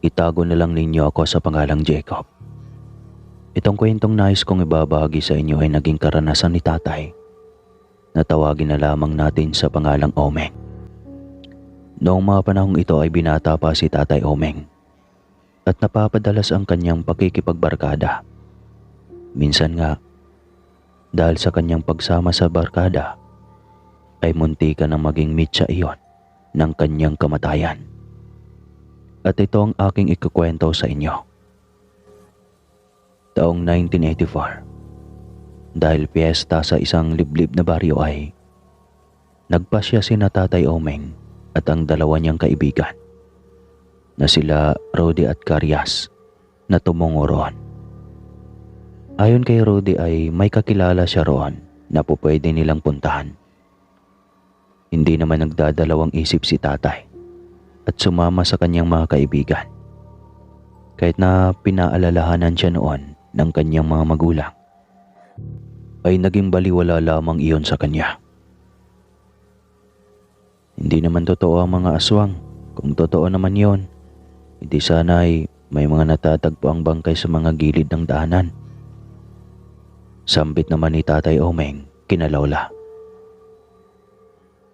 Itago na lang ninyo ako sa pangalang Jacob. Itong kwentong nais kong ibabahagi sa inyo ay naging karanasan ni tatay na tawagin na lamang natin sa pangalang Omeng. Noong mga panahong ito ay binata pa si Tatay Omeng at napapadalas ang kanyang pakikipagbarkada. Minsan nga, dahil sa kanyang pagsama sa barkada, ay munti ka nang maging mitsa iyon ng kanyang kamatayan. At ito ang aking ikukwento sa inyo. Taong 1984, dahil piyesta sa isang liblib na baryo ay nagpasya sina Tatay Omeng at ang dalawa niyang kaibigan na sila Rodi at Carias na tumungo roon. Ayon kay Rodi ay may kakilala siya roon na pupwede nilang puntahan. Hindi naman nagdadalawang isip si tatay at sumama sa kanyang mga kaibigan. Kahit na pinaalalahanan siya noon ng kanyang mga magulang, ay naging baliwala lamang iyon sa kanya. Hindi naman totoo ang mga aswang. Kung totoo naman yon, hindi sana ay may mga natatagpo ang bangkay sa mga gilid ng daanan. Sambit naman ni Tatay Omeng kina Lola.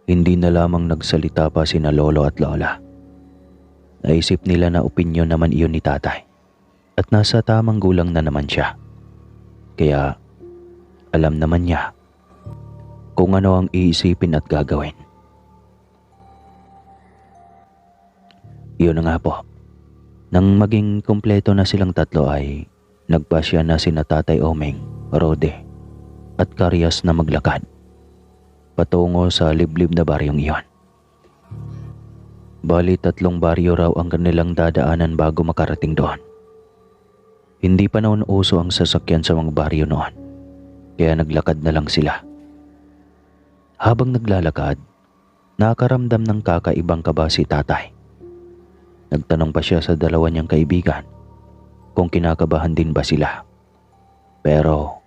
Hindi na lamang nagsalita pa sina Lolo at Lola. Naisip nila na opinyon naman iyon ni tatay at nasa tamang gulang na naman siya. Kaya alam naman niya kung ano ang iisipin at gagawin. Iyon na nga po. Nang maging kumpleto na silang tatlo ay nagpasya na sina Tatay Omeng, Rode at Carias na maglakad patungo sa liblib na baryong iyon. Bali 3 baryo raw ang kanilang dadaanan bago makarating doon. Hindi pa noon uso ang sasakyan sa mga baryo noon, kaya naglakad na lang sila. Habang naglalakad, nakaramdam ng kakaibang kaba si tatay. Nagtanong pa siya sa dalawa niyang kaibigan kung kinakabahan din ba sila. Pero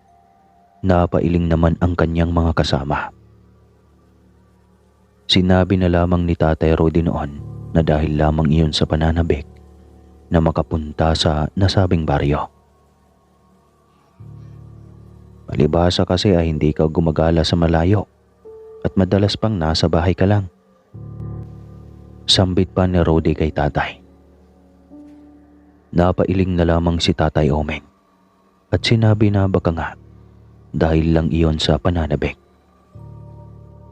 napailing naman ang kanyang mga kasama. Sinabi na lamang ni Tatay Rodi noon na dahil lamang iyon sa pananabik na makapunta sa nasabing baryo. Palibhasa kasi ay hindi ka gumagala sa malayo at madalas pang nasa bahay ka lang. Sambit pa ni Rodi kay tatay. Napailing na lamang si Tatay Omeng at sinabi na baka nga dahil lang iyon sa pananabik.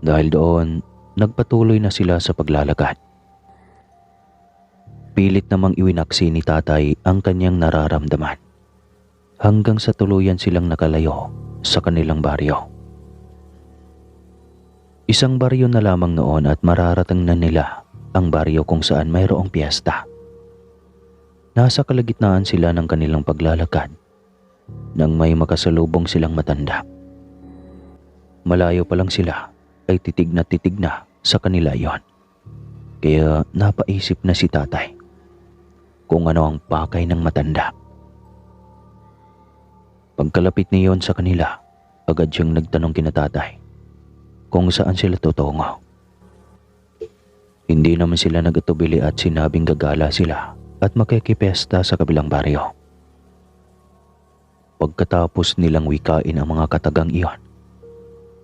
Dahil doon, nagpatuloy na sila sa paglalakad. Pilit namang iwinaksi ni tatay ang kanyang nararamdaman hanggang sa tuluyan silang nakalayo sa kanilang baryo. Isang baryo na lamang noon at mararating na nila ang baryo kung saan mayroong piyesta. Nasa kalagitnaan sila ng kanilang paglalakad nang may makasalubong silang matanda. Malayo pa lang sila ay titig na sa kanila yon. Kaya napaisip na si tatay kung ano ang pakay ng matanda. Pagkalapit niyon sa kanila, agad siyang nagtanong kina tatay kung saan sila tutungo. Hindi naman sila nagatubili at sinabing gagala sila at makikipesta sa kabilang baryo. Pagkatapos nilang wikain ang mga katagang iyon,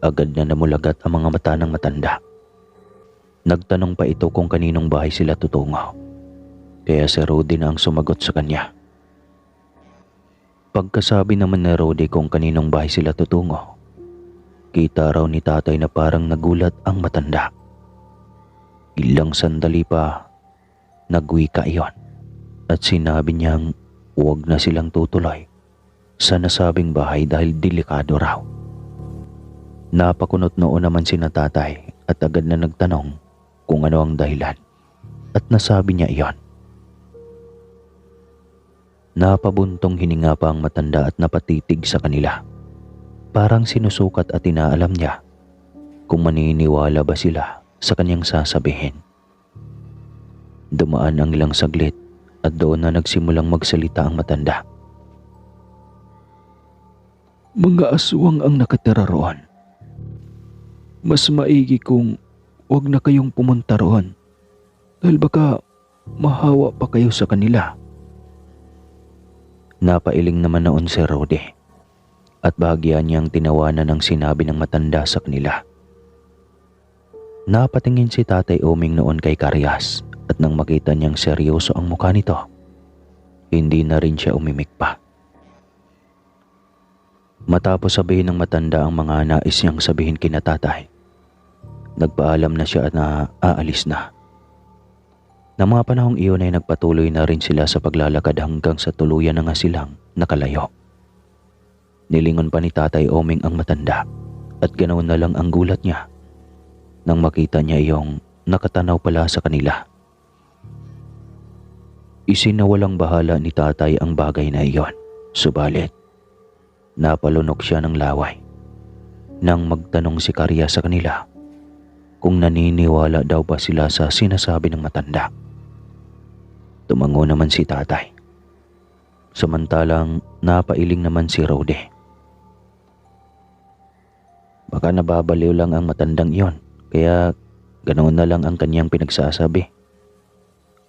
agad na namulagat ang mga mata ng matanda. Nagtanong pa ito kung kaninong bahay sila tutungo, kaya si Rodi na ang sumagot sa kanya. Pagkasabi naman ni Rodi kung kaninong bahay sila tutungo, kita raw ni tatay na parang nagulat ang matanda. Ilang sandali pa, nagwika iyon at sinabi niyang huwag na silang tutuloy sa nasabing bahay dahil delikado raw. Napakunot noon naman sina tatay at agad na nagtanong kung ano ang dahilan at nasabi niya iyon. Napabuntong hininga pa ang matanda at napatitig sa kanila. Parang sinusukat at inaalam niya kung maniniwala ba sila sa kanyang sasabihin. Dumaan ang ilang saglit at doon na nagsimulang magsalita ang matanda. Mga aswang ang nakatira roon. Mas maigi kung huwag na kayong pumunta roon dahil baka mahawa pa kayo sa kanila. Napailing naman noon si Rode at bahagyan niyang tinawanan ng sinabi ng matanda sa kanila. Napatingin si Tatay Oming noon kay Karyas at nang makita niyang seryoso ang mukha nito, hindi na rin siya umimik pa. Matapos sabihin ng matanda ang mga nais niyang sabihin kina Tatay, nagpaalam na siya na aalis na. Nang mga panahong iyon ay nagpatuloy na rin sila sa paglalakad hanggang sa tuluyan na nga silang nakalayo. Nilingon pa ni Tatay Oming ang matanda at ganoon na lang ang gulat niya nang makita niya iyong nakatanaw pala sa kanila. Isinawalang bahala ni Tatay ang bagay na iyon, subalit napalunok siya ng laway nang magtanong si Karya sa kanila kung naniniwala daw ba sila sa sinasabi ng matanda. Tumango naman si Tatay. Samantalang napailing naman si Rode. Baka nababaliw lang ang matandang iyon, kaya ganoon na lang ang kanyang pinagsasabi.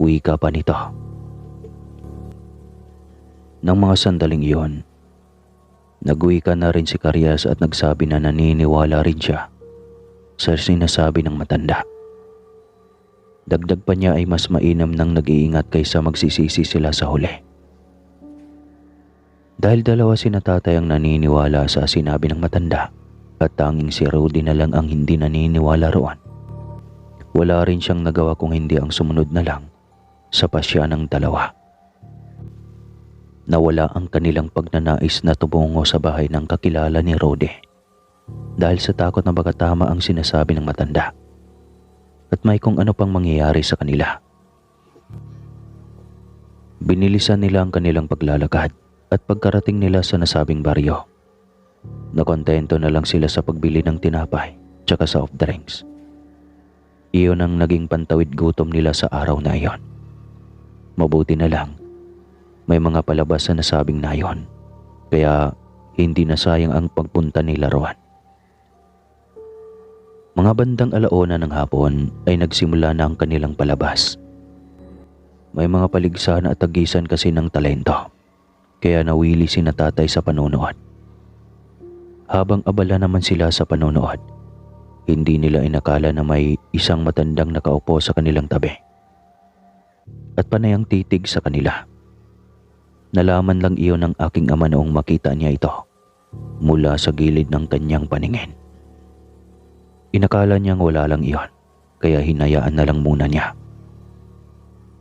Wika pa nito. Nang mga sandaling iyon, nagwika na rin si Karyas at nagsabi na naniniwala rin siya sa sinasabi ng matanda. Dagdag pa niya ay mas mainam nang nag-iingat kaysa magsisisi sila sa huli. Dahil dalawa sina Tatay ang naniniwala sa sinabi ng matanda at tanging si Rudy na lang ang hindi naniniwala roon, wala rin siyang nagawa kung hindi ang sumunod na lang sa pasya ng dalawa. Nawala ang kanilang pagnanais na tumungo sa bahay ng kakilala ni Rudy dahil sa takot na baka tama ang sinasabi ng matanda at may kung ano pang mangyayari sa kanila. Binilisan nila ang kanilang paglalakad at pagkarating nila sa nasabing baryo, nakontento na lang sila sa pagbili ng tinapay tsaka soft drinks. Iyon ang naging pantawid gutom nila sa araw na iyon. Mabuti na lang, may mga palabas sa nasabing na iyon, kaya hindi na sayang ang pagpunta nila roon. Mga bandang 1:00 ng hapon ay nagsimula na ang kanilang palabas. May mga paligsahan at tagisan kasi ng talento, kaya nawili sina Tatay sa panonood. Habang abala naman sila sa panonood, hindi nila inakala na may isang matandang nakaupo sa kanilang tabi at panay ang titig sa kanila. Nalaman lang iyon ng aking ama noong makita niya ito mula sa gilid ng kanyang paningin. Inakala niyang wala lang iyon, kaya hinayaan na lang muna niya.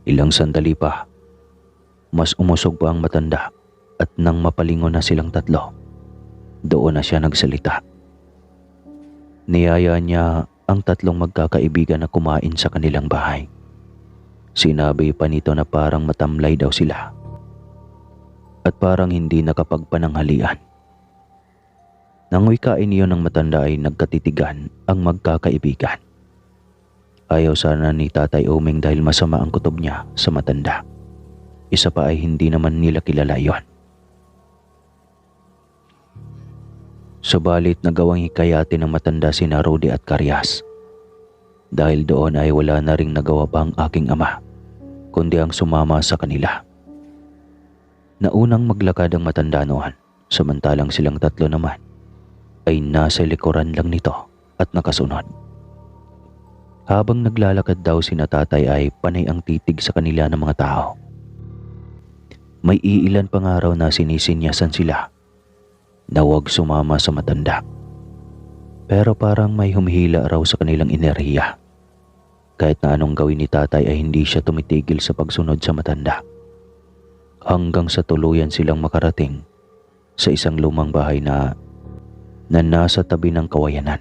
Ilang sandali pa, mas umusog pa ang matanda at nang mapalingon na silang tatlo, doon na siya nagsalita. Niyaya niya ang tatlong magkakaibigan na kumain sa kanilang bahay. Sinabi pa nito na parang matamlay daw sila at parang hindi nakapagpananghalian. Nang wikain niyo ng matanda ay nagkatitigan ang magkakaibigan. Ayaw sana ni Tatay Oming dahil masama ang kutob niya sa matanda. Isa pa ay hindi naman nila kilala yon. Subalit nagawang hikayatin ng matanda sina Rudy at Karyas. Dahil doon ay wala na ring nagawa pa ang aking ama, kundi ang sumama sa kanila. Naunang maglakad ang matanda noon, samantalang silang tatlo naman ay nasa likuran lang nito at nakasunod. Habang naglalakad daw sina Tatay ay panay ang titig sa kanila ng mga tao. May iilan pang araw na sinisinyasan sila na huwag sumama sa matanda. Pero parang may humihila raw sa kanilang enerhiya. Kahit na anong gawin ni Tatay ay hindi siya tumitigil sa pagsunod sa matanda. Hanggang sa tuluyan silang makarating sa isang lumang bahay na nasa tabi ng kawayanan.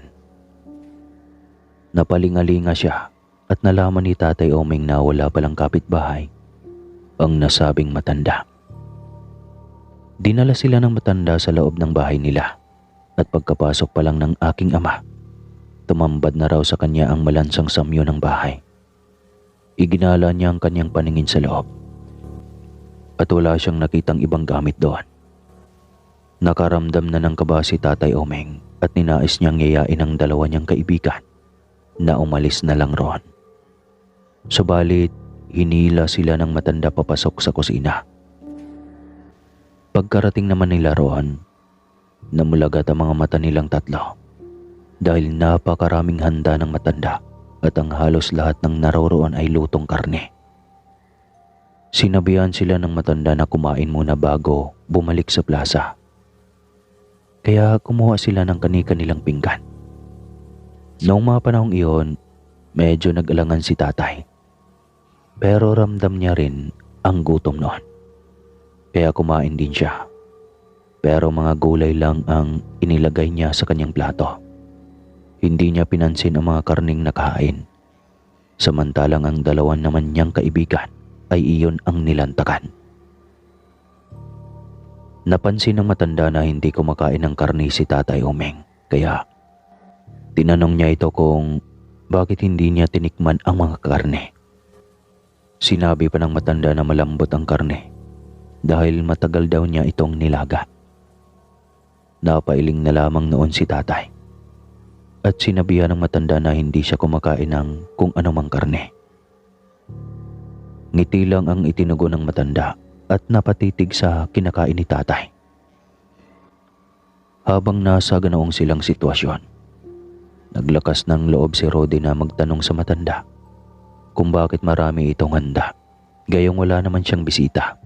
Napalingalinga siya at nalaman ni Tatay Oming na wala palang kapitbahay ang nasabing matanda. Dinala sila ng matanda sa loob ng bahay nila at pagkapasok pa lang ng aking ama, tumambad na raw sa kanya ang malansang samyo ng bahay. Iginala niya ang kanyang paningin sa loob at wala siyang nakitang ibang gamit doon. Nakaramdam na ng kaba si Tatay Oming at ninais niyang yayain ang dalawa niyang kaibigan na umalis na lang roon. Subalit, hinila sila ng matanda papasok sa kusina. Pagkarating naman nila roon, namulagat ang mga mata nilang tatlo dahil napakaraming handa ng matanda at ang halos lahat ng naroroon ay lutong karne. Sinabihan sila ng matanda na kumain muna bago bumalik sa plaza. Kaya kumuha sila ng kani-kanilang pinggan. Noong mga panahong iyon, medyo nag-alangan si tatay. Pero ramdam niya rin ang gutom noon. Kaya kumain din siya. Pero mga gulay lang ang inilagay niya sa kanyang plato. Hindi niya pinansin ang mga karning nakahain. Samantalang ang dalawan naman niyang kaibigan ay iyon ang nilantakan. Napansin ng matanda na hindi kumakain ng karne si Tatay Omeng. Kaya tinanong niya ito kung bakit hindi niya tinikman ang mga karne. Sinabi pa ng matanda na malambot ang karne dahil matagal daw niya itong nilaga. Napailing na lamang noon si tatay at sinabihan ng matanda na hindi siya kumakain ng kung anumang karne. Ngiti lang ang itinugo ng matanda at napatitig sa kinakain ni tatay. Habang nasa ganoong silang sitwasyon, naglakas ng loob si Rodi na magtanong sa matanda kung bakit marami itong handa, gayong wala naman siyang bisita.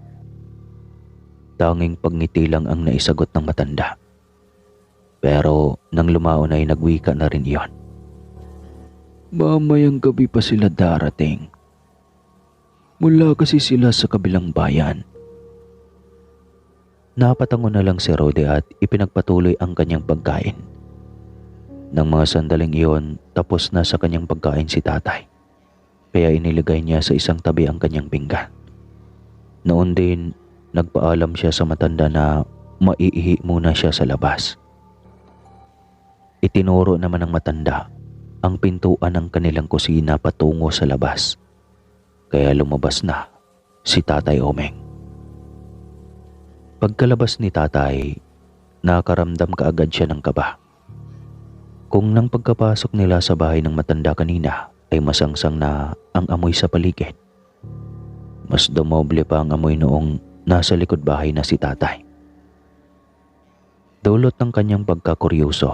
Tanging pagngiti lang ang naisagot ng matanda. Pero nang lumaon ay nagwika na rin iyon. Mamayang gabi pa sila darating. Mula kasi sila sa kabilang bayan. Napatango na lang si Rode at ipinagpatuloy ang kanyang pagkain. Nang mga sandaling iyon, tapos na sa kanyang pagkain si tatay. Kaya inilagay niya sa isang tabi ang kanyang pinggan. Noon din, nagpaalam siya sa matanda na maiihi muna siya sa labas. Itinuro naman ng matanda ang pintuan ng kanilang kusina patungo sa labas. Kaya lumabas na si Tatay Omeng. Pagkalabas ni tatay, nakaramdam kaagad siya ng kaba. Kung nang pagkapasok nila sa bahay ng matanda kanina ay masangsang na ang amoy sa paligid, mas dumoble pa ang amoy noong nasa likod bahay na si tatay. Dulot ng kanyang pagkakuryoso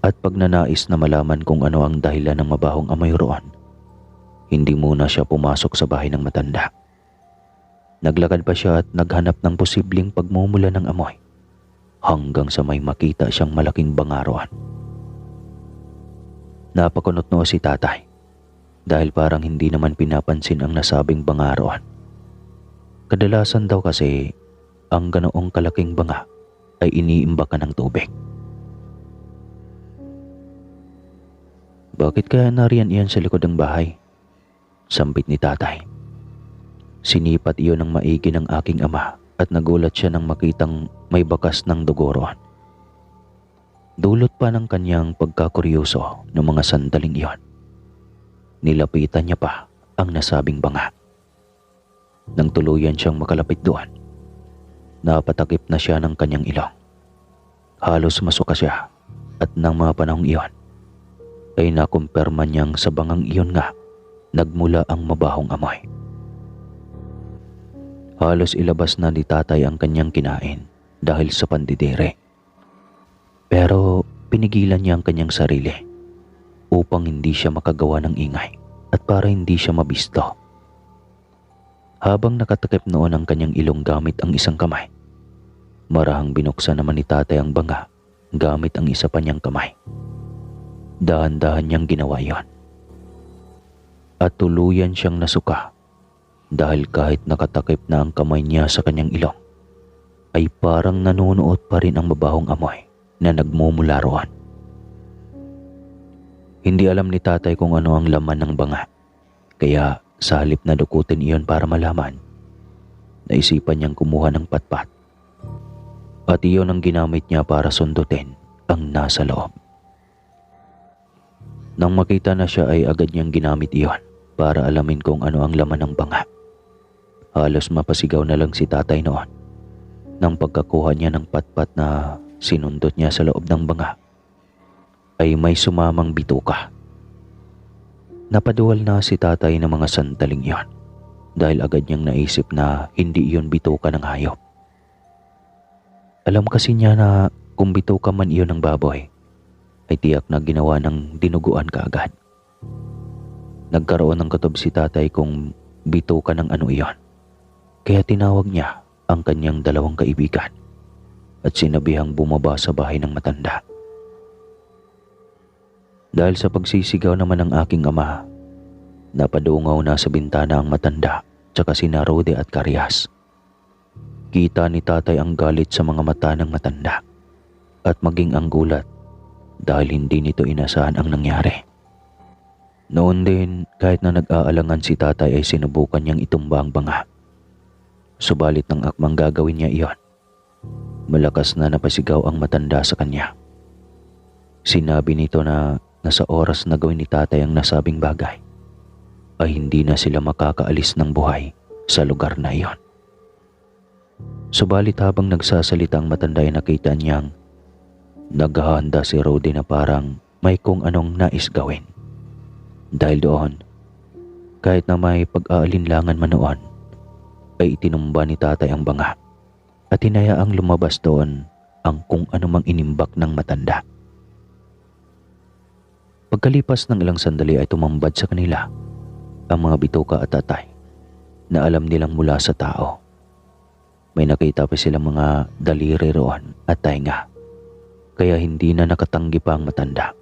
at pagnanais na malaman kung ano ang dahilan ng mabahong amoy roon, hindi muna siya pumasok sa bahay ng matanda. Naglakad pa siya at naghanap ng posibleng pagmumula ng amoy hanggang sa may makita siyang malaking bangaroan. Napakunot-noo si tatay dahil parang hindi naman pinapansin ang nasabing bangaroan. Kadalasan daw kasi ang ganoong kalaking banga ay iniimbakan ng tubig. Bakit kaya nariyan iyan sa likod ng bahay? Sambit ni tatay. Sinipat iyon ng maigi ng aking ama at nagulat siya nang makitang may bakas ng dugo roon. Dulot pa ng kanyang pagkakuryoso ng mga sandaling iyon. Nilapitan niya pa ang nasabing banga. Nang tuluyan siyang makalapit doon, napatakip na siya ng kanyang ilong. Halos masuka siya at nang mga panahong iyon, ay nakumpirma niyang sa bangang iyon nga nagmula ang mabahong amoy. Halos ilabas na ni tatay ang kanyang kinain dahil sa pandidire. Pero pinigilan niya ang kanyang sarili upang hindi siya makagawa ng ingay at para hindi siya mabisto. Habang nakatakip noon ang kanyang ilong gamit ang isang kamay, marahang binuksan naman ni tatay ang banga gamit ang isa pa niyang kamay. Dahan-dahan niyang ginawa yon. At tuluyan siyang nasuka dahil kahit nakatakip na ang kamay niya sa kanyang ilong, ay parang nanunuot pa rin ang mabahong amoy na nagmumula roon. Hindi alam ni tatay kung ano ang laman ng banga, kaya sa halip na dukutin iyon para malaman, naisipan niyang kumuha ng patpat. At iyon ang ginamit niya para sundutin ang nasa loob. Nang makita na siya ay agad niyang ginamit iyon para alamin kung ano ang laman ng banga. Halos mapasigaw na lang si tatay noon nang pagkakuha niya ng patpat na sinundot niya sa loob ng banga ay may sumamang bituka. Napaduwal na si tatay ng mga sandaling iyon dahil agad niyang naisip na hindi iyon bituka ng hayop Alam kasi niya na kung bito ka man iyon ng baboy, ay tiyak na ginawa ng dinuguan ka agad. Nagkaroon ng katob si tatay kung bito ka ng ano iyon. Kaya tinawag niya ang kanyang dalawang kaibigan at sinabihang bumaba sa bahay ng matanda. Dahil sa pagsisigaw naman ng aking ama, napadungaw na sa bintana ang matanda tsaka sina Rode at Karyas. Kita ni tatay ang galit sa mga mata ng matanda at maging ang gulat dahil hindi nito inasahan ang nangyari. Noon din, kahit na nag-aalangan si tatay ay sinubukan niyang itumba ang banga. Subalit nang akmang gagawin niya iyon, malakas na napasigaw ang matanda sa kanya. Sinabi nito na nasa oras na gawin ni tatay ang nasabing bagay, ay hindi na sila makakaalis ng buhay sa lugar na iyon. Subalit habang nagsasalita ang matanda ay nakita niyang naghahanda si Rode na parang may kung anong nais gawin. Dahil doon, kahit na may pag-aalinlangan man noon, ay itinumba ni tatay ang banga at hinayaang lumabas doon ang kung anumang inimbak ng matanda. Pagkalipas ng ilang sandali ay tumambad sa kanila ang mga bituka at tatay na alam nilang mula sa tao. May nakita pa silang mga daliri roon at tainga, kaya hindi na nakatanggi pa ang matanda.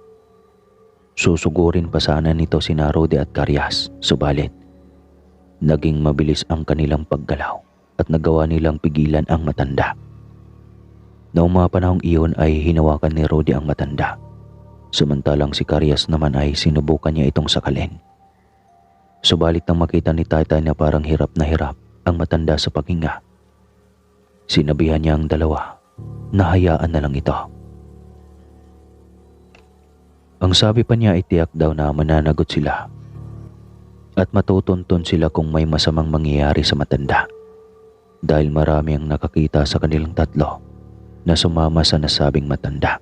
Susugurin pa sana nito sina Rode at Karyas, subalit naging mabilis ang kanilang paggalaw at nagawa nilang pigilan ang matanda. Noong mga panahong iyon ay hinawakan ni Rode ang matanda, samantalang si Karyas naman ay sinubukan niya itong sakalin. Subalit nang makita ni tatay na parang hirap na hirap ang matanda sa paghinga, sinabihan niya ang dalawa na hayaan na lang ito. Ang sabi pa niya ay tiyak daw na mananagot sila at matutuntun sila kung may masamang mangyayari sa matanda dahil marami ang nakakita sa kanilang tatlo na sumama sa nasabing matanda.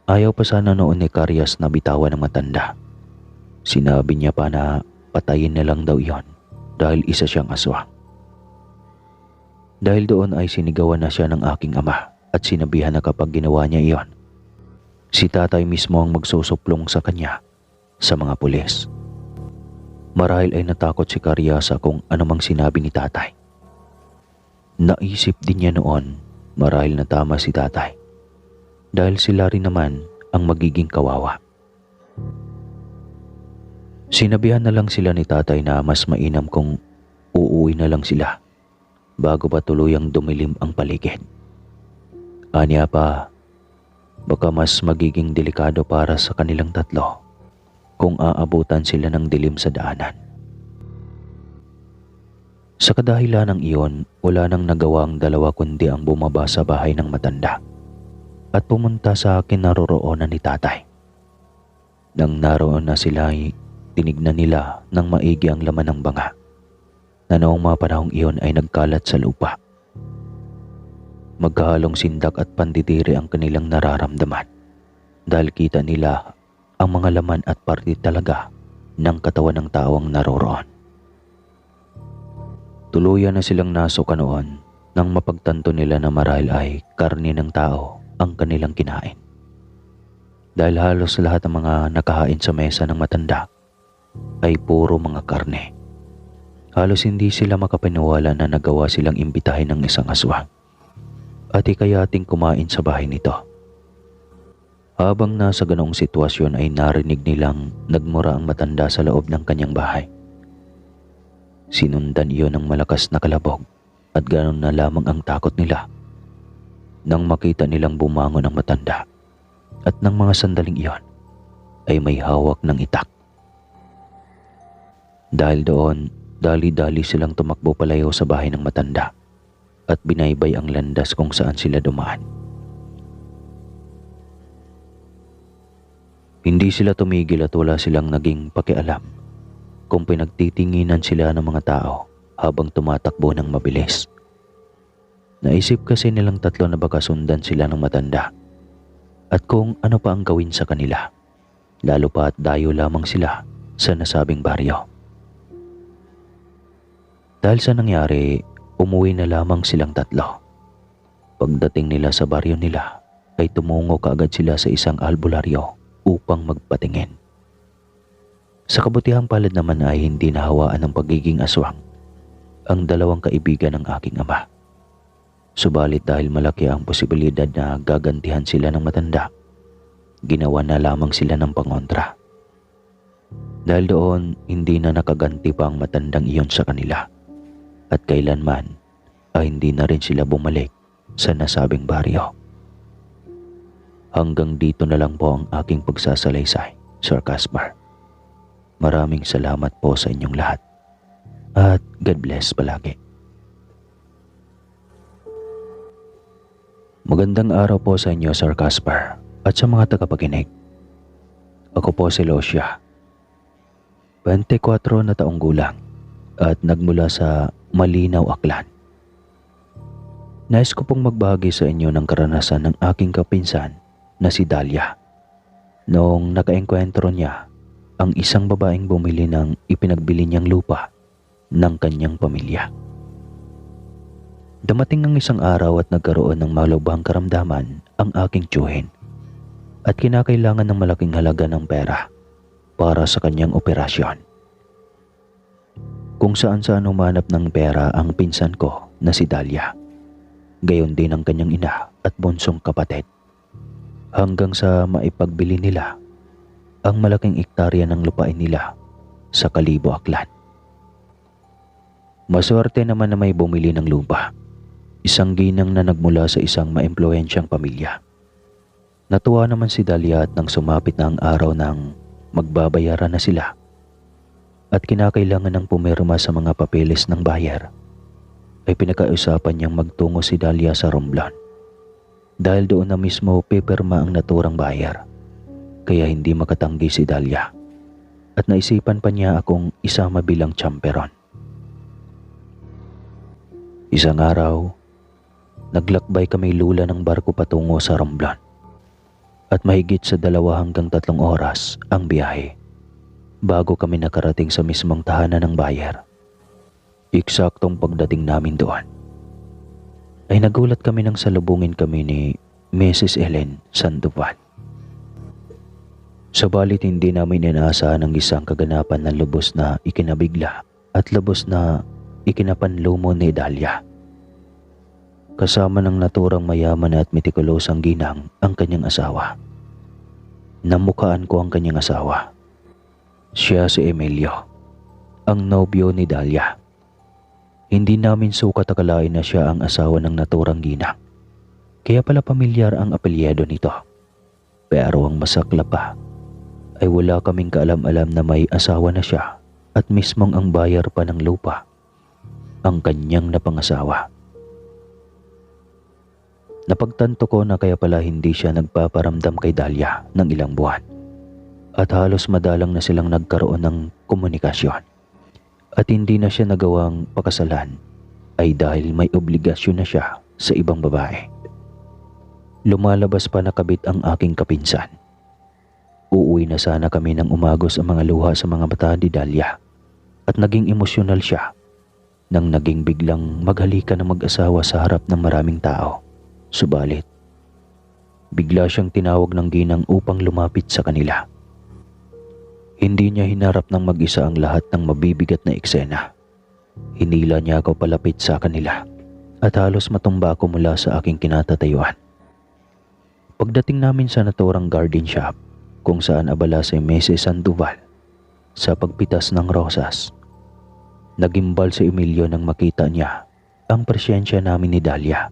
Ayaw pa sana noon ni Karyas na bitawan ng matanda. Sinabi niya pa na patayin na lang daw iyon dahil isa siyang aswang. Dahil doon ay sinigawan na siya ng aking ama at sinabihan na kapag ginawa niya iyon, si tatay mismo ang magsusuplong sa kanya sa mga pulis. Marahil ay natakot si Karyas kung anumang sinabi ni tatay. Naisip din niya noon marahil na tama si tatay dahil sila rin naman ang magiging kawawa. Sinabihan na lang sila ni tatay na mas mainam kung uuwi na lang sila bago pa tuluyang dumilim ang paligid. Anya pa, baka mas magiging delikado para sa kanilang tatlo kung aabutan sila ng dilim sa daanan. Sa kadahilan ng iyon, wala nang nagawa ang dalawa kundi ang bumaba sa bahay ng matanda at pumunta sa kinaroroonan ni tatay. Nang naroon na sila ay tinignan nila ng maigi ang laman ng banga na noong mga panahong iyon ay nagkalat sa lupa. Maghahalong sindak at pandidiri ang kanilang nararamdaman dahil kita nila ang mga laman at parte talaga ng katawan ng tao ang naroroon. Tuluyan na silang nasuka noon nang mapagtanto nila na marahil ay karne ng tao ang kanilang kinain. Dahil halos lahat ng mga nakahain sa mesa ng matanda ay puro mga karne. Halos hindi sila makapaniwala na nagawa silang imbitahin ng isang aswang at ikayating kumain sa bahay nito. Habang nasa ganoong sitwasyon ay narinig nilang nagmura ang matanda sa loob ng kanyang bahay. Sinundan iyon ng malakas na kalabog at ganoon na lamang ang takot nila nang makita nilang bumangon ang matanda at ng mga sandaling iyon ay may hawak ng itak. Dahil doon, dali-dali silang tumakbo palayo sa bahay ng matanda at binaybay ang landas kung saan sila dumaan. Hindi sila tumigil at wala silang naging pakialam kung pinagtitinginan sila ng mga tao habang tumatakbo ng mabilis. Naisip kasi nilang tatlo na baka sundan sila ng matanda at kung ano pa ang gawin sa kanila, lalo pa at dayo lamang sila sa nasabing baryo. Dahil sa nangyari, umuwi na lamang silang tatlo Pagdating nila sa baryo nila ay tumungo kaagad sila sa isang albularyo upang magpatingin. Sa kabutihang palad naman ay hindi nahawaan ng pagiging aswang ang dalawang kaibigan ng aking ama. Subalit dahil malaki ang posibilidad na gagantihan sila ng matanda, ginawa na lamang sila ng pangontra. Dahil doon, hindi na nakaganti pa ang matandang iyon sa kanila at kailanman ay hindi na rin sila bumalik sa nasabing baryo. Hanggang dito na lang po ang aking pagsasalaysay, Sir Caspar. Maraming salamat po sa inyong lahat at God bless palagi. Magandang araw po sa inyo, Sir Caspar, at sa mga tagapakinig. Ako po si Losia, 24 na taong gulang at nagmula sa Malinaw, Aklan. Nais ko pong magbahagi sa inyo ng karanasan ng aking kapinsan na si Dalia noong nakaengkwentro niya ang isang babaeng bumili ng ipinagbili niyang lupa ng kanyang pamilya. Dumating ang isang araw at nagkaroon ng malubhang karamdaman ang aking tiyuhin at kinakailangan ng malaking halaga ng pera para sa kanyang operasyon. Kung saan-saan humanap ng pera ang pinsan ko na si Dalia, gayon din ang kanyang ina at bunsong kapatid, hanggang sa maipagbili nila ang malaking ektarya ng lupain nila sa Kalibo, Aklan. Maswerte naman na may bumili ng lupa, isang ginang na nagmula sa isang maimpluwensyang pamilya. Natuwa naman si Dalia at nang sumapit na ang araw ng magbabayaran na sila at kinakailangan ng pumirma sa mga papeles ng buyer, ay pinag-ausapan niyang magtungo si Dalia sa Romblon. Dahil doon na mismo pipirma ang naturang buyer, kaya hindi makatanggi si Dalia at naisipan pa niya akong isama bilang champeron. Isang araw, naglakbay kami lula ng barko patungo sa Romblon at mahigit sa 2 hanggang 3 oras ang biyahe bago kami nakarating sa mismong tahanan ng buyer. Eksaktong pagdating namin doon ay nagulat kami nang salubungin kami ni Mrs. Ellen Sandoval. Subalit hindi namin inaasahan ang isang kaganapan na lubos na ikinabigla at lubos na ikinapanlumo ni Dalia. Kasama ng naturang mayaman at metikulosang ginang ang kanyang asawa. Namukaan ko ang kanyang asawa. Siya si Emilio, ang nobyo ni Dalia. Hindi namin sukat akalain na siya ang asawa ng naturang ginang. Kaya pala pamilyar ang apelyido nito. Pero ang masakla pa ay wala kaming kaalam-alam na may asawa na siya at mismong ang bayar pa ng lupa ang kanyang napangasawa. Napagtanto ko na kaya pala hindi siya nagpaparamdam kay Dalia ng ilang buwan at halos madalang na silang nagkaroon ng komunikasyon at hindi na siya nagawang pakasalan ay dahil may obligasyon na siya sa ibang babae. Lumalabas pa na kabit ang aking kapinsan. Uuwi na sana kami nang umagos ang mga luha sa mga mata ni Dalia at naging emosyonal siya nang naging biglang maghalikan ng mag-asawa sa harap ng maraming tao. Subalit, bigla siyang tinawag ng ginang upang lumapit sa kanila. Hindi niya hinarap ng mag-isa ang lahat ng mabibigat na eksena. Hinila niya ako palapit sa kanila at halos matumba ako mula sa aking kinatatayuan. Pagdating namin sa naturang garden shop kung saan abala si Mrs. Sandoval sa pagpitas ng rosas, nagimbal si Emilio nang makita niya ang presyensya namin ni Dalia.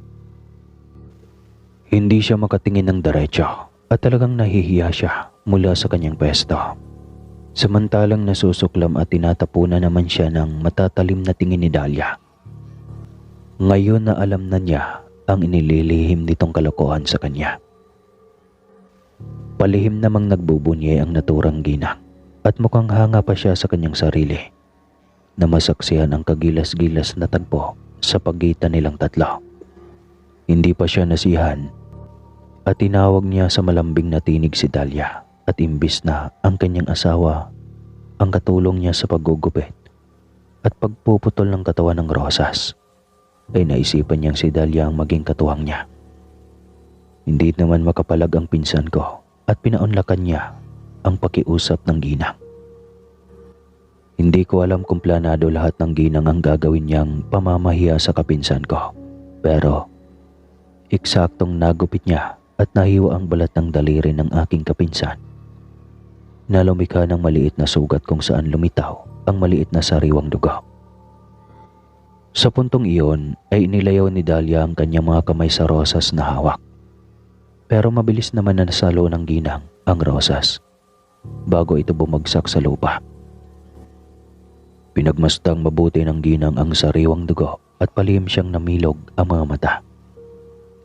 Hindi siya makatingin ng diretso at talagang nahihiya siya mula sa kanyang pwesto. Samantalang nasusuklam at tinatapunan naman siya ng matatalim na tingin ni Dalia. Ngayon na alam na niya ang inililihim nitong kalokohan sa kanya. Palihim namang nagbubunye ang naturang ginang at mukhang hanga pa siya sa kanyang sarili na masaksihan ang kagilas-gilas na tagpo sa pagitan nilang tatlo. Hindi pa siya nasihan at tinawag niya sa malambing na tinig si Dalia at imbis na ang kanyang asawa ang katulong niya sa paggugupit at pagpuputol ng katawan ng rosas, ay naisipan niyang si Dalia ang maging katuwang niya Hindi naman makapalag ang pinsan ko at pinaunlakan niya ang pakiusap ng ginang. Hindi ko alam kung planado lahat ng ginang ang gagawin niyang pamamahiya sa kapinsan ko. Pero eksaktong nagupit niya at nahiwa ang balat ng daliri ng aking kapinsan na lumikha ng maliit na sugat kung saan lumitaw ang maliit na sariwang dugo. Sa puntong iyon ay inilayaw ni Dahlia ang kanyang mga kamay sa rosas na hawak. Pero mabilis naman na nasalo ng ginang ang rosas bago ito bumagsak sa lupa. Pinagmastang mabuti ng ginang ang sariwang dugo at palihim siyang namilog ang mga mata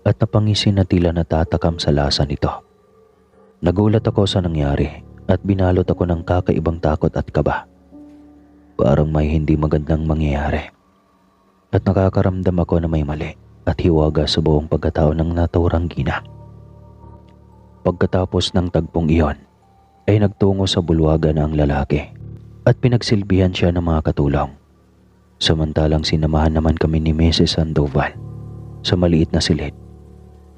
at napangisin na tila natatakam sa lasa nito. Nagulat ako sa nangyari at binalot ako ng kakaibang takot at kaba. Parang may hindi magandang mangyayari. At nakakaramdam ako na may mali at hiwaga sa buong pagkatao ng naturang ginang. Pagkatapos ng tagpong iyon, ay nagtungo sa bulwagan ang lalaki at pinagsilbihan siya ng mga katulong. Samantalang sinamahan naman kami ni Mrs. Sandoval sa maliit na silid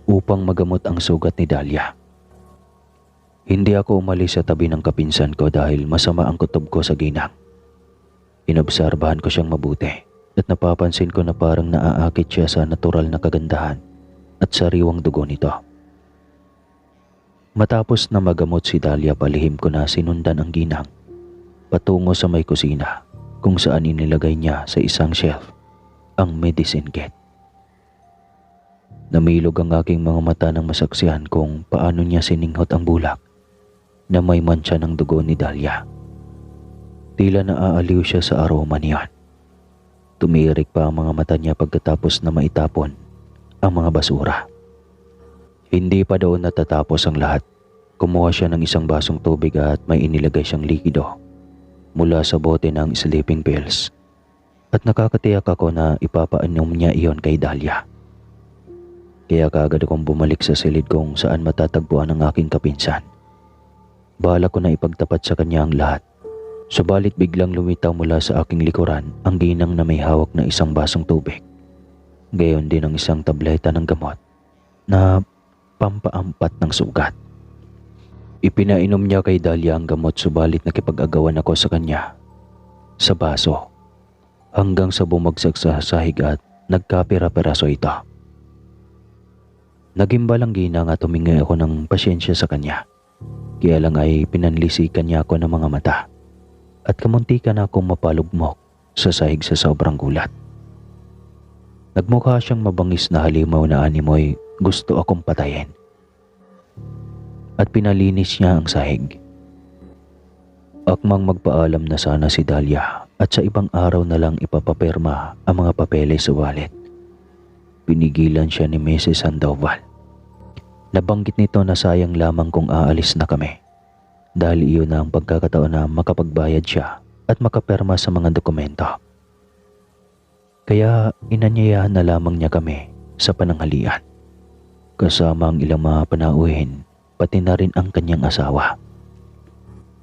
upang magamot ang sugat ni Dahlia. Hindi ako umalis sa tabi ng kapinsan ko dahil masama ang kutob ko sa ginang. Inobserbahan ko siyang mabuti at napapansin ko na parang naaakit siya sa natural na kagandahan at sariwang dugo nito. Matapos na magamot si Dahlia, palihim ko na sinundan ang ginang patungo sa may kusina kung saan inilagay niya sa isang shelf ang medicine kit. Namilog ang aking mga mata nang masaksihan kung paano niya sininghot ang bulak na may mantsa ng dugo ni Dahlia. Tila naaaliw siya sa aroma niyon. Tumirik pa ang mga mata niya pagkatapos na maitapon ang mga basura. Hindi pa doon natatapos ang lahat. Kumuha siya ng isang basong tubig at may inilagay siyang likido mula sa bote ng sleeping pills. At nakakatiyak ako na ipapainom niya iyon kay Dahlia. Kaya kaagad akong bumalik sa silid kung saan matatagpuan ang aking kapinsan. Balak ko na ipagtapat sa kanya ang lahat. Subalit biglang lumitaw mula sa aking likuran ang ginang na may hawak na isang basong tubig. Gayon din ang isang tableta ng gamot na pampaampat ng sugat. Ipinainom niya kay Dahlia ang gamot, subalit nakipag-agawan ako sa kanya sa baso hanggang sa bumagsak sa sahig at nagkapira-piraso ito. Nagimbal ang ginang at humingi ako ng pasyensya sa kanya. Kaya lang ay pinanlisikan niya ako ng mga mata at kamuntikan akong mapalugmok sa sahig sa sobrang gulat. Nagmukha siyang mabangis na halimaw na animoy gusto akong patayin. At pinalinis niya ang sahig. Akmang magpaalam na sana si Dahlia at sa ibang araw na lang ipapapirma ang mga papeles sa wallet. Pinigilan siya ni Mrs. Sandoval. Nabanggit nito na sayang lamang kung aalis na kami dahil iyon na ang pagkakataon na makapagbayad siya at makapirma sa mga dokumento. Kaya inanyayahan na lamang niya kami sa pananghalian kasama ang ilang mga panauhin, pati na rin ang kanyang asawa.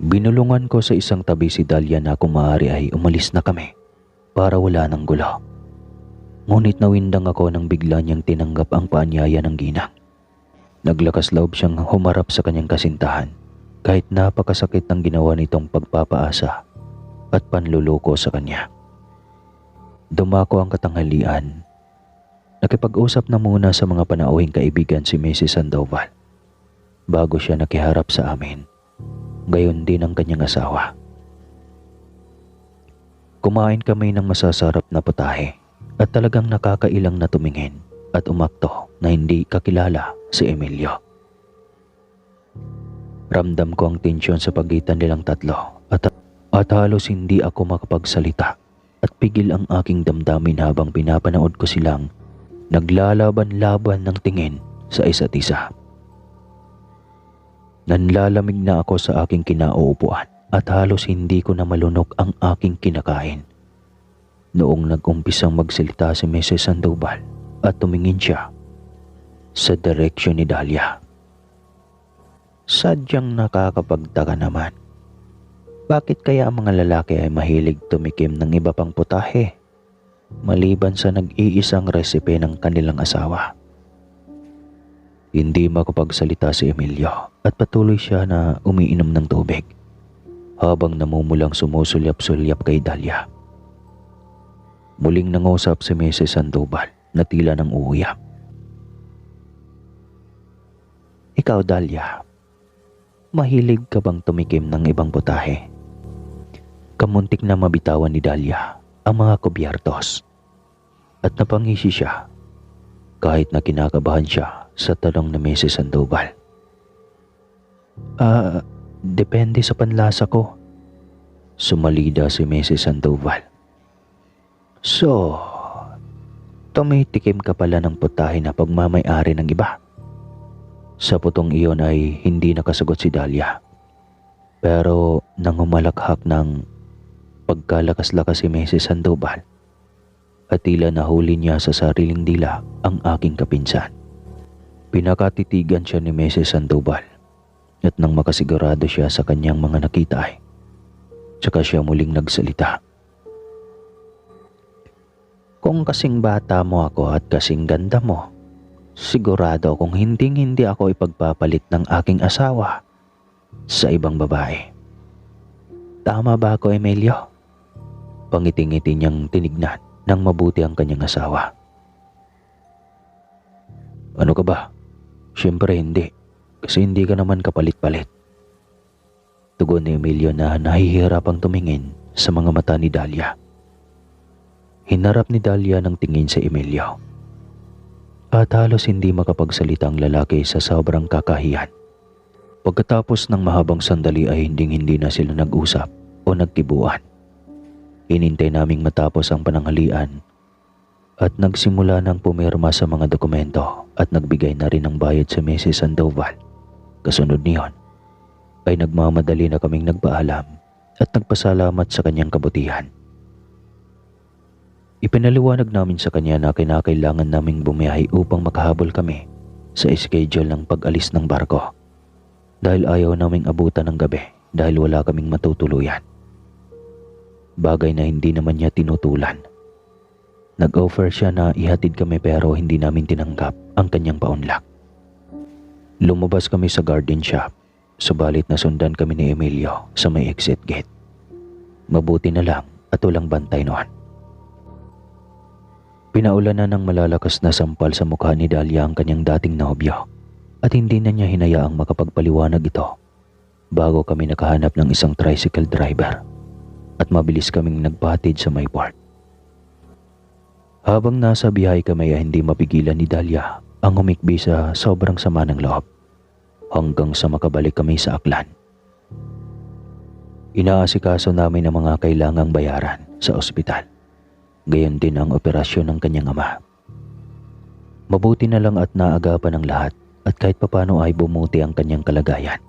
Binulungan ko sa isang tabi si Dahlia na kung maaari ay umalis na kami para wala ng gulo. Ngunit nawindang ako nang bigla niyang tinanggap ang paanyaya ng ginang. Naglakas loob siyang humarap sa kanyang kasintahan kahit napakasakit ng ginawa nitong pagpapaasa at panluloko sa kanya. Dumako ang katanghalian. Nakipag-usap na muna sa mga panauhing kaibigan si Mrs. Sandoval bago siya nakiharap sa amin. Gayon din ang kanyang asawa. Kumain kami ng masasarap na putahe at talagang nakakailang na tumingin at umakto na hindi kakilala si Emilio. Ramdam ko ang tensyon sa pagitan nilang tatlo at halos hindi ako makapagsalita at pigil ang aking damdamin habang pinapanood ko silang naglalaban-laban ng tingin sa isa't isa. Nanlalamig na ako sa aking kinauupuan at halos hindi ko na malunok ang aking kinakain. Noong nag-umpisang magsalita si Mrs. Sandoval at tumingin siya sa direksyon ni Dahlia. Sadyang nakakapagtaka naman. Bakit kaya ang mga lalaki ay mahilig tumikim ng iba pang putahe maliban sa nag-iisang resipe ng kanilang asawa? Hindi makapagsalita si Emilio at patuloy siya na umiinom ng tubig habang namumulang sumusulyap-sulyap kay Dahlia. Muling nangusap si Mrs. Sandoval na tila nang uuyak. Ikaw, Dahlia, mahilig ka bang tumikim ng ibang putahe? Kamuntik na mabitawan ni Dahlia ang mga kubyertos at napangisi siya kahit na kinakabahan siya sa tanong ni Mrs. Sandoval. Depende sa panlasa ko. Sumalida si Mrs. Sandoval. So, tumitikim ka pala ng putahe na pagmamay-ari ng iba. Sa putong iyon ay hindi nakasagot si Dahlia. Pero nang humalakhak ng pagkalakas-lakas si Mrs. Sandoval at tila nahuli niya sa sariling dila ang aking kapinsan. Pinakatitigan siya ni Mrs. Sandoval at nang makasigurado siya sa kanyang mga nakita ay tsaka siya muling nagsalita. Kung kasing bata mo ako at kasing ganda mo, sigurado kung hindi ako ipagpapalit ng aking asawa sa ibang babae. Tama ba ako, Emilio? Pangiti-ngiti niyang tinignan ng mabuti ang kanyang asawa. Ano ka ba? Siyempre hindi, kasi hindi ka naman kapalit-palit. Tugon ni Emilio na nahihirapang tumingin sa mga mata ni Dahlia. Hinarap ni Dahlia ng tingin sa Emilio. At halos hindi makapagsalita ang lalaki sa sobrang kakahiyan. Pagkatapos ng mahabang sandali ay hindi na sila nag-usap o nagkibuan. Hinintay naming matapos ang pananghalian at nagsimula ng pumirma sa mga dokumento at nagbigay na rin ng bayad sa Mrs. Sandoval. Kasunod niyon ay nagmamadali na kaming nagpaalam at nagpasalamat sa kanyang kabutihan. Ipinaliwanag namin sa kanya na kinakailangan naming bumiyahe upang makahabol kami sa schedule ng pag-alis ng barko dahil ayaw naming abutan ng gabi dahil wala kaming matutuluyan. Bagay na hindi naman niya tinutulan. Nag-offer siya na ihatid kami pero hindi namin tinanggap ang kanyang paunlak. Lumabas kami sa garden shop, subalit nasundan kami ni Emilio sa may exit gate. Mabuti na lang at walang bantay noon. Pinaulan na ng malalakas na sampal sa mukha ni Dahlia ang kanyang dating nobyo at hindi na niya hinayaang makapagpaliwanag ito bago kami nakahanap ng isang tricycle driver at mabilis kaming nagpahatid sa may port. Habang nasa biyahe kami ay hindi mapigilan ni Dahlia ang humikbi sa sobrang sama ng loob hanggang sa makabalik kami sa Aklan. Inaasikaso namin ang mga kailangang bayaran sa ospital. Gayon din ang operasyon ng kanyang ama. Mabuti na lang at naagapan ang lahat at kahit papano ay bumuti ang kanyang kalagayan.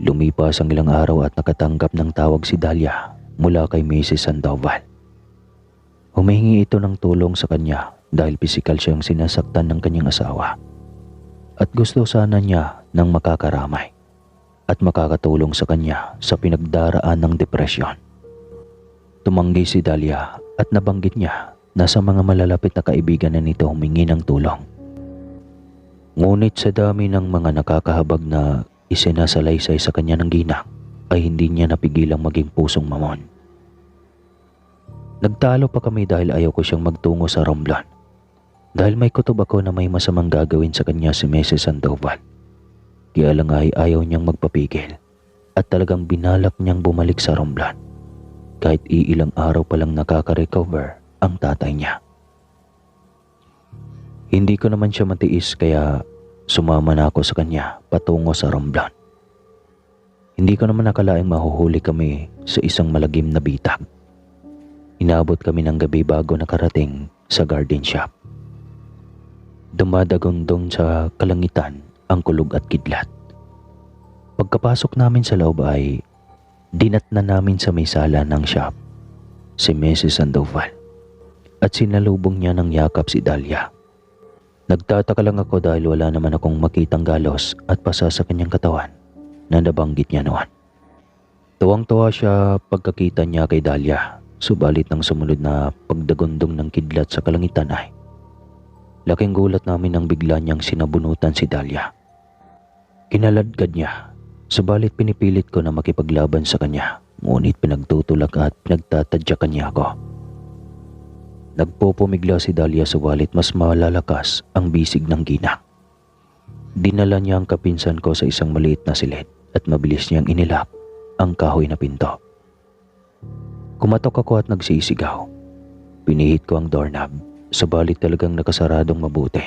Lumipas ang ilang araw at nakatanggap ng tawag si Dahlia mula kay Mrs. Sandoval. Humihingi ito ng tulong sa kanya dahil pisikal siyang sinasaktan ng kanyang asawa at gusto sana niya ng makakaramay at makakatulong sa kanya sa pinagdaraan ng depresyon. Tumanggi si Dahlia at nabanggit niya na sa mga malalapit na kaibigan na nito humingi ng tulong. Ngunit sa dami ng mga nakakahabag na isinasalaysay sa kanya ng ginang ay hindi niya napigilang maging pusong mamon. Nagtalo pa kami dahil ayaw ko siyang magtungo sa Romblon dahil may kutob ako na may masamang gagawin sa kanya si Mrs. Sandoval. Kaya lang ay ayaw niyang magpapigil at talagang binalak niyang bumalik sa Romblon kahit iilang araw pa lang nakaka-recover ang tatay niya. Hindi ko naman siya matiis kaya sumama na ako sa kanya patungo sa Romblon. Hindi ko naman nakalaing mahuhuli kami sa isang malagim na bitag. Inabot kami ng gabi bago nakarating sa garden shop. Dumadagondong sa kalangitan ang kulog at kidlat. Pagkapasok namin sa loob ay dinatnan namin sa may sala ng shop si Mrs. Sandoval at sinalubong niya ng yakap si Dahlia. Nagtataka lang ako dahil wala naman akong makitang galos at pasa sa kanyang katawan na nabanggit niya noon. Tuwang-tuwa siya pagkakita niya kay Dahlia, subalit ng sumunod na pagdagondong ng kidlat sa kalangitan ay Laking gulat namin nang bigla niyang sinabunutan si Dahlia. Kinaladkad niya, subalit pinipilit ko na makipaglaban sa kanya, ngunit pinagtutulak at pinagtatadyakan niya ako. Nagpupumigla si Dahlia subalit mas malalakas ang bisig ng ginang. Dinala niya ang kapinsan ko sa isang maliit na silid at mabilis niyang inilak ang kahoy na pinto. Kumatok ako at nagsisigaw. Pinihit ko ang doorknob, subalit talagang nakasaradong mabuti.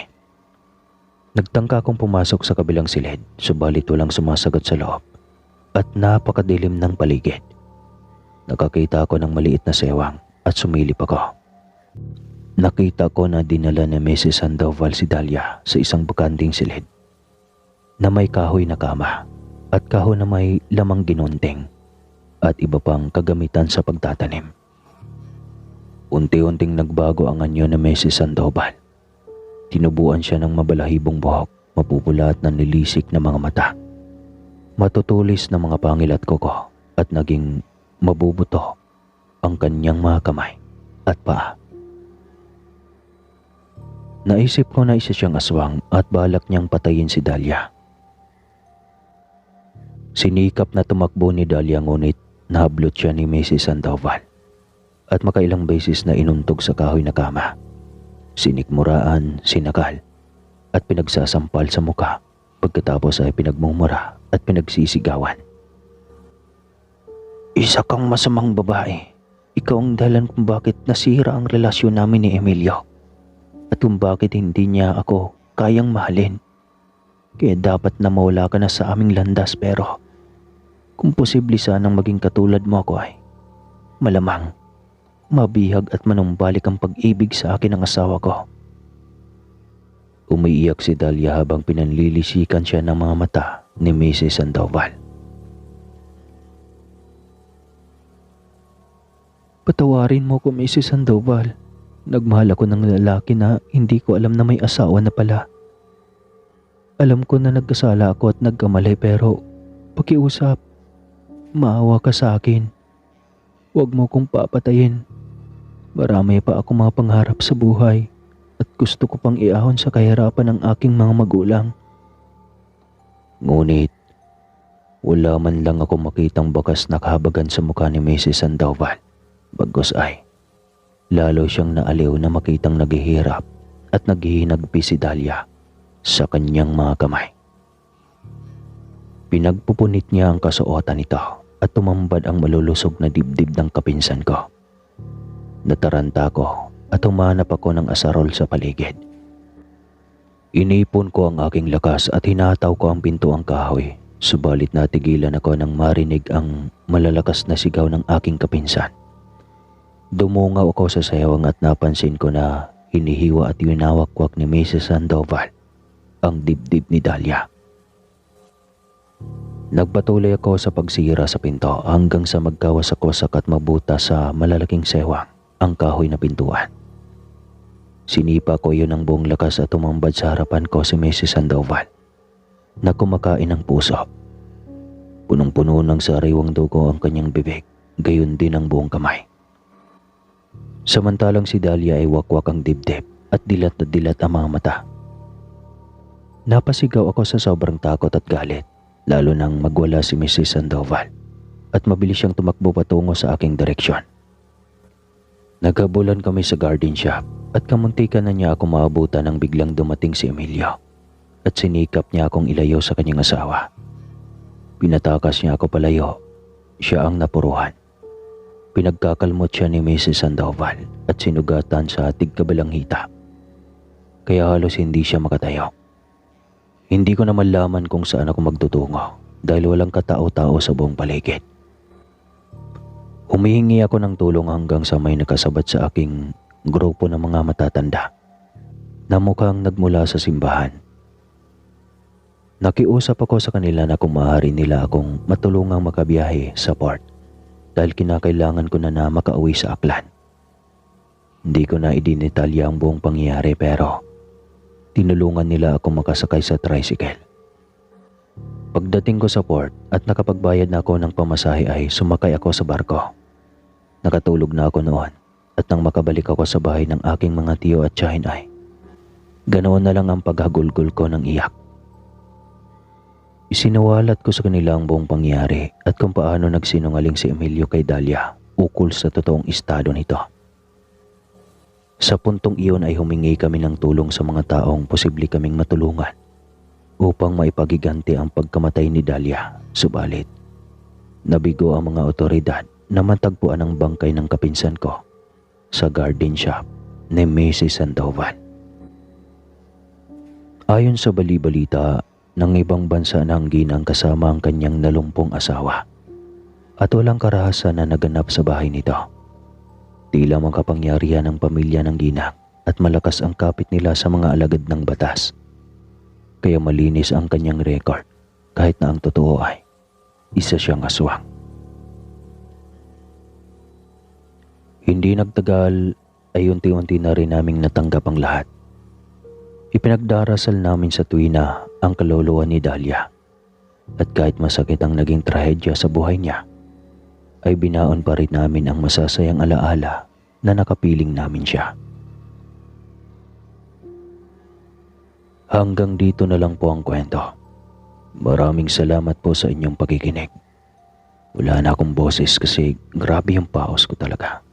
Nagtangka akong pumasok sa kabilang silid, subalit walang sumasagot sa loob at napakadilim ng paligid. Nakakita ako ng maliit na sewang at sumilip ako. Nakita ko na dinala ni Mrs. Sandoval si Dahlia sa isang bakanding silid na may kahoy na kama at kahon na may lamang ginunting at iba pang kagamitan sa pagtatanim. Unti-unting nagbago ang anyo ni Mrs. Sandoval. Tinubuan siya ng mabalahibong buhok, mapupula at nanilisik na mga mata, matutulis na mga pangil at kuko, at naging mabubuto ang kanyang mga kamay at paa. Naisip ko na isa siyang aswang at balak niyang patayin si Dahlia. Sinikap na tumakbo ni Dahlia ngunit nahablot siya ni Mrs. Sandoval at makailang beses na inuntog sa kahoy na kama. Sinikmuraan, sinakal at pinagsasampal sa muka, pagkatapos ay pinagmumura at pinagsisigawan. Isa kang masamang babae. Ikaw ang dahilan kung bakit nasira ang relasyon namin ni Emilio at kung bakit hindi niya ako kayang mahalin. Kaya dapat na mawala ka na sa aming landas, pero kung posible sanang maging katulad mo ako ay malamang mabihag at manumbalik ang pag-ibig sa akin ng asawa ko. Umiiyak si Dahlia habang pinanlilisikan siya ng mga mata ni Mrs. Sandoval. Patawarin mo ko, Mrs. Sandoval. Nagmahal ako ng lalaki na hindi ko alam na may asawa na pala. Alam ko na nagkasala ako at nagkamali, pero pakiusap, maawa ka sa akin. Huwag mo kong papatayin. Marami pa ako mga pangarap sa buhay at gusto ko pang iahon sa kahirapan ng aking mga magulang. Ngunit, wala man lang ako makitang bakas na kahabagan sa mukha ni Mrs. Sandoval. Bagos ay, lalo siyang naaliw na makitang naghihirap at naghihinagpi si Dahlia sa kanyang mga kamay. Pinagpupunit niya ang kasuotan nito at tumambad ang malulusog na dibdib ng kapinsan ko. Nataranta ko at humanap ako ng asarol sa paligid. Inipon ko ang aking lakas at hinataw ko ang pintuang kahoy, subalit natigilan ako nang marinig ang malalakas na sigaw ng aking kapinsan. Dumungaw ako sa sewang at napansin ko na hinihiwa at winawakwak ni Mrs. Sandoval ang dibdib ni Dahlia. Nagpatuloy ako sa pagsira sa pinto hanggang sa magkawasak-wasak at mabuta sa malalaking sewang ang kahoy na pintuan. Sinipa ko yun ng buong lakas at tumambad sa harapan ko si Mrs. Sandoval na kumakain ng puso. Punong-puno ng sariwang dugo ang kanyang bibig, gayon din ang buong kamay. Samantalang si Dahlia ay wakwak ang dibdib at dilat na dilat ang mga mata. Napasigaw ako sa sobrang takot at galit, lalo nang magwala si Mrs. Sandoval at mabilis siyang tumakbo patungo sa aking direksyon. Naghabulan kami sa garden shop at kamuntikan na niya ako maabutan nang biglang dumating si Emilio at sinikap niya akong ilayo sa kanyang asawa. Pinatakas niya ako palayo. Siya ang napuruhan. Pinagkakalmot siya ni Mrs. Sandoval at sinugatan sa tigkabilang hita. Kaya halos hindi siya makatayo. Hindi ko na malaman kung saan ako magtutungo dahil walang katao-tao sa buong paligid. Humihingi ako ng tulong hanggang sa may nakasabat sa aking grupo ng mga matatanda na mukhang nagmula sa simbahan. Nakiusap ako sa kanila na kung maaari nila akong matulungang makabiyahe sa port dahil kinakailangan ko na makauwi sa Aklan. Hindi ko na idinitalya ang buong pangyayari, pero tinulungan nila ako makasakay sa tricycle. Pagdating ko sa port at nakapagbayad na ako ng pamasahe ay sumakay ako sa barko. Nakatulog na ako noon at nang makabalik ako sa bahay ng aking mga tiyo at tiyahin ay Ganoon na lang ang paghagulgol ko ng iyak. Isinawalat ko sa kanila ang buong pangyari at kung paano nagsinungaling si Emilio kay Dalia ukol sa totoong estado nito. Sa puntong iyon ay humingi kami ng tulong sa mga taong posible kaming matulungan upang maipagiganti ang pagkamatay ni Dalia. Subalit, nabigo ang mga otoridad na matagpuan ang bangkay ng kapinsan ko sa garden shop ni Mrs. Sandoval. Ayon sa bali-balita, ng ibang bansa na ang ginang kasama ang kanyang nalumpong asawa at walang karahasan na naganap sa bahay nito. Tila makapangyarihan ng pamilya ng ginang at malakas ang kapit nila sa mga alagad ng batas. Kaya malinis ang kanyang record kahit na ang totoo ay isa siyang aswang. Hindi nagtagal ay unti-unti na rin naming natanggap ang lahat. Ipinagdarasal namin sa tuwina ang kaluluwa ni Dalia at kahit masakit ang naging trahedya sa buhay niya, ay binaon pa rin namin ang masasayang alaala na nakapiling namin siya. Hanggang dito na lang po ang kwento. Maraming salamat po sa inyong pakikinig. Wala na akong boses kasi grabe yung paos ko talaga.